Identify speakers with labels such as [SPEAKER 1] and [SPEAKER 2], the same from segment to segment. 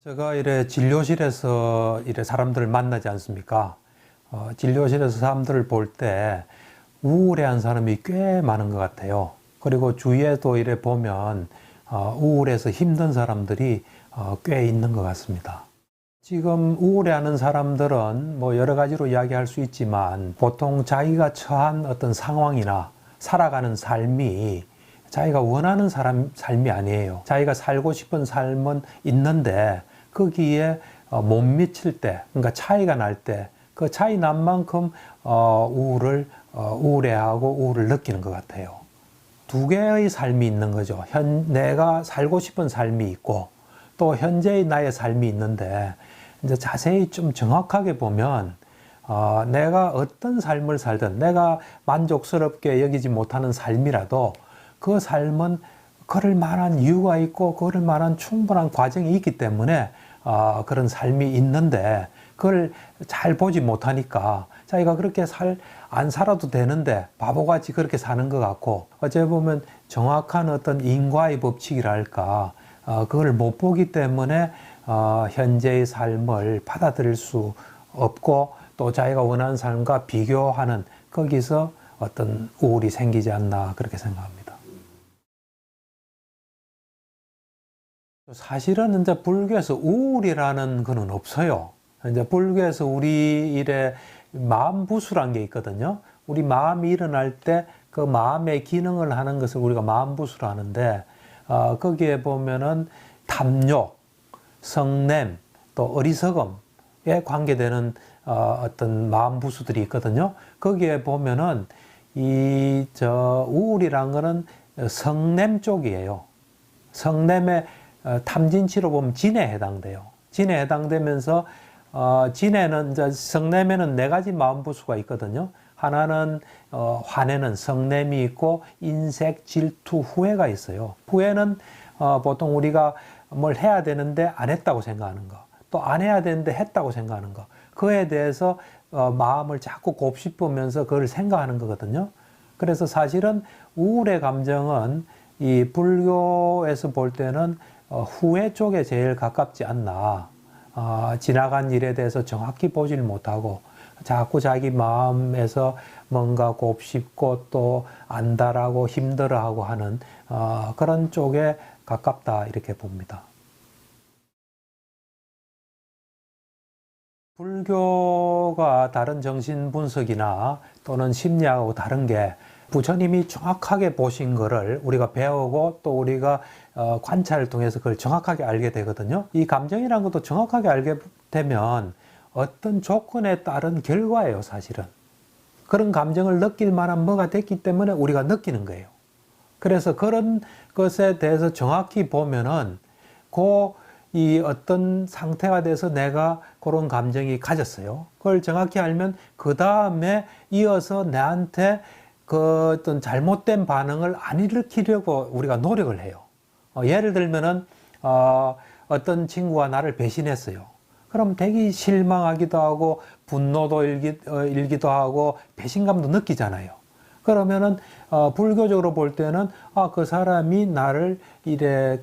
[SPEAKER 1] 제가 이래 진료실에서 이래 사람들을 만나지 않습니까? 진료실에서 사람들을 볼 때 우울해한 사람이 꽤 많은 것 같아요. 그리고 주위에도 이래 보면 우울해서 힘든 사람들이 꽤 있는 것 같습니다. 지금 우울해하는 사람들은 뭐 여러 가지로 이야기할 수 있지만 보통 자기가 처한 어떤 상황이나 살아가는 삶이 자기가 원하는 삶이 아니에요. 자기가 살고 싶은 삶은 있는데 거기에 못 미칠 때, 그러니까 차이가 날 때, 그 차이 난 만큼 우울해하고 우울을 느끼는 것 같아요. 두 개의 삶이 있는 거죠. 내가 살고 싶은 삶이 있고 또 현재의 나의 삶이 있는데 이제 자세히 좀 정확하게 보면 내가 어떤 삶을 살든 내가 만족스럽게 여기지 못하는 삶이라도 그 삶은 그럴 만한 이유가 있고 그럴 만한 충분한 과정이 있기 때문에 그런 삶이 있는데 그걸 잘 보지 못하니까 자기가 그렇게 안 살아도 되는데 바보같이 그렇게 사는 것 같고 어찌 보면 정확한 어떤 인과의 법칙이랄까 그걸 못 보기 때문에 현재의 삶을 받아들일 수 없고 또 자기가 원하는 삶과 비교하는 거기서 어떤 우울이 생기지 않나 그렇게 생각합니다. 사실은 이제 불교에서 우울이라는 거는 없어요. 이제 불교에서 우리 일에 마음부수란 게 있거든요. 우리 마음이 일어날 때 그 마음의 기능을 하는 것을 우리가 마음부수로 하는데 거기에 보면은 탐욕, 성냄, 또 어리석음에 관계되는 어떤 마음부수들이 있거든요. 거기에 보면은 우울이란 거는 성냄 쪽이에요. 성냄의 탐진치로 보면 진에 해당돼요. 진에 해당되면서 진에는 이제 성냄에는 네 가지 마음부수가 있거든요. 하나는 화내는 성냄이 있고 인색, 질투, 후회가 있어요. 후회는 보통 우리가 뭘 해야 되는데 안 했다고 생각하는 거, 또 안 해야 되는데 했다고 생각하는 거, 그에 대해서 마음을 자꾸 곱씹으면서 그걸 생각하는 거거든요. 그래서 사실은 우울의 감정은 이 불교에서 볼 때는 후회 쪽에 제일 가깝지 않나. 지나간 일에 대해서 정확히 보질 못하고 자꾸 자기 마음에서 뭔가 곱씹고 또 안달하고 힘들어하고 하는 그런 쪽에 가깝다 이렇게 봅니다. 불교가 다른 정신분석이나 또는 심리학하고 다른 게 부처님이 정확하게 보신 거를 우리가 배우고 또 우리가 관찰을 통해서 그걸 정확하게 알게 되거든요. 이 감정이라는 것도 정확하게 알게 되면 어떤 조건에 따른 결과예요, 사실은. 그런 감정을 느낄 만한 뭐가 됐기 때문에 우리가 느끼는 거예요. 그래서 그런 것에 대해서 정확히 보면은 이 어떤 상태가 돼서 내가 그런 감정이 가졌어요. 그걸 정확히 알면 그 다음에 이어서 나한테 그 어떤 잘못된 반응을 안 일으키려고 우리가 노력을 해요. 예를 들면은 어떤 친구가 나를 배신했어요. 그럼 되게 실망하기도 하고 분노도 일기도 하고 배신감도 느끼잖아요. 그러면은 불교적으로 볼 때는 그 사람이 나를 이래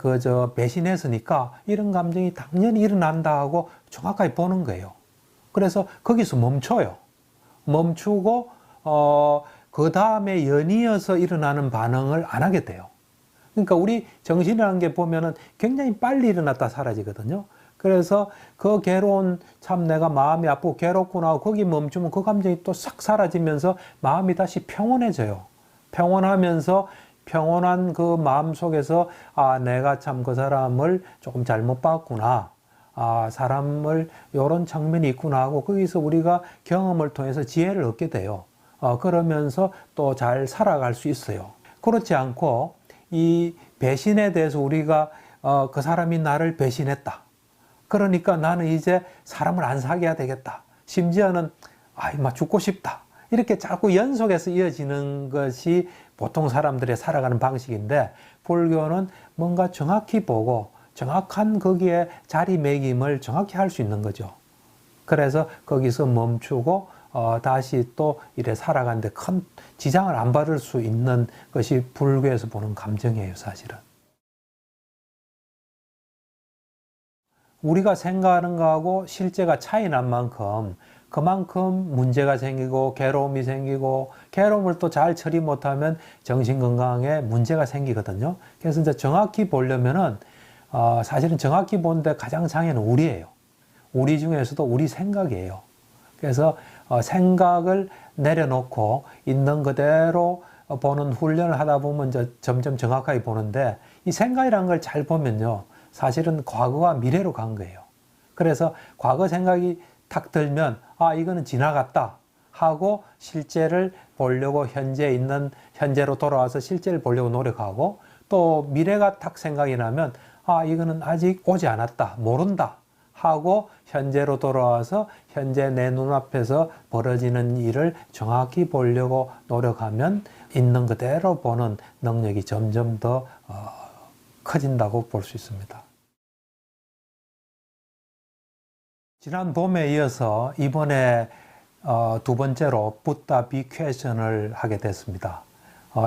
[SPEAKER 1] 배신했으니까 이런 감정이 당연히 일어난다 하고 정확하게 보는 거예요. 그래서 거기서 멈춰요. 멈추고 그 다음에 연이어서 일어나는 반응을 안 하게 돼요. 그러니까 우리 정신이라는 게 보면은 굉장히 빨리 일어났다 사라지거든요. 그래서 그 괴로운 참 내가 마음이 아프고 괴롭구나 하고 거기 멈추면 그 감정이 또 싹 사라지면서 마음이 다시 평온해져요. 평온하면서 평온한 그 마음 속에서 내가 참 그 사람을 조금 잘못 봤구나. 사람을 이런 측면이 있구나 하고 거기서 우리가 경험을 통해서 지혜를 얻게 돼요. 그러면서 또 잘 살아갈 수 있어요. 그렇지 않고 이 배신에 대해서 우리가 그 사람이 나를 배신했다. 그러니까 나는 이제 사람을 안 사귀어야 되겠다. 심지어는 막 죽고 싶다. 이렇게 자꾸 연속해서 이어지는 것이 보통 사람들의 살아가는 방식인데 불교는 뭔가 정확히 보고 정확한 거기에 자리매김을 정확히 할 수 있는 거죠. 그래서 거기서 멈추고 다시 또 이래 살아가는데 큰 지장을 안 받을 수 있는 것이 불교에서 보는 감정이에요, 사실은. 우리가 생각하는 거하고 실제가 차이 난 만큼 그만큼 문제가 생기고 괴로움이 생기고 괴로움을 또 잘 처리 못하면 정신건강에 문제가 생기거든요. 그래서 이제 정확히 보려면은 사실은 정확히 보는데 가장 장애는 우리예요. 우리 중에서도 우리 생각이에요. 그래서 생각을 내려놓고 있는 그대로 보는 훈련을 하다 보면 이제 점점 정확하게 보는데 이 생각이라는 걸 잘 보면요. 사실은 과거와 미래로 간 거예요. 그래서 과거 생각이 탁 들면 이거는 지나갔다 하고 실제를 보려고 현재로 돌아와서 실제를 보려고 노력하고 또 미래가 탁 생각이 나면 이거는 아직 오지 않았다, 모른다 하고 현재로 돌아와서 현재 내 눈앞에서 벌어지는 일을 정확히 보려고 노력하면 있는 그대로 보는 능력이 점점 더 커진다고 볼 수 있습니다. 지난 봄에 이어서 이번에 두 번째로 붓다 비퀘션을 하게 됐습니다.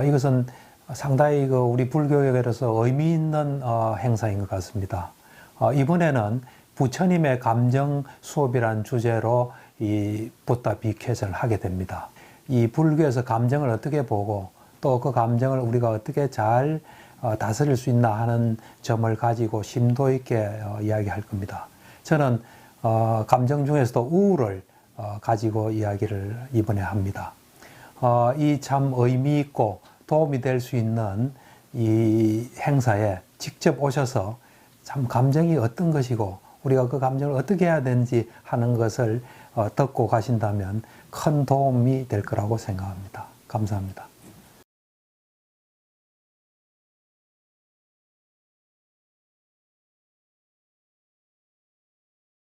[SPEAKER 1] 이것은 상당히 우리 불교계에서 의미 있는 행사인 것 같습니다. 이번에는 부처님의 감정 수업이라는 주제로 이 붓다 비퀘션을 하게 됩니다. 이 불교에서 감정을 어떻게 보고 또 그 감정을 우리가 어떻게 잘 다스릴 수 있나 하는 점을 가지고 심도 있게 이야기할 겁니다. 저는 감정 중에서도 우울을 가지고 이야기를 이번에 합니다. 이 참 의미 있고 도움이 될 수 있는 이 행사에 직접 오셔서 참 감정이 어떤 것이고 우리가 그 감정을 어떻게 해야 되는지 하는 것을 듣고 가신다면 큰 도움이 될 거라고 생각합니다. 감사합니다.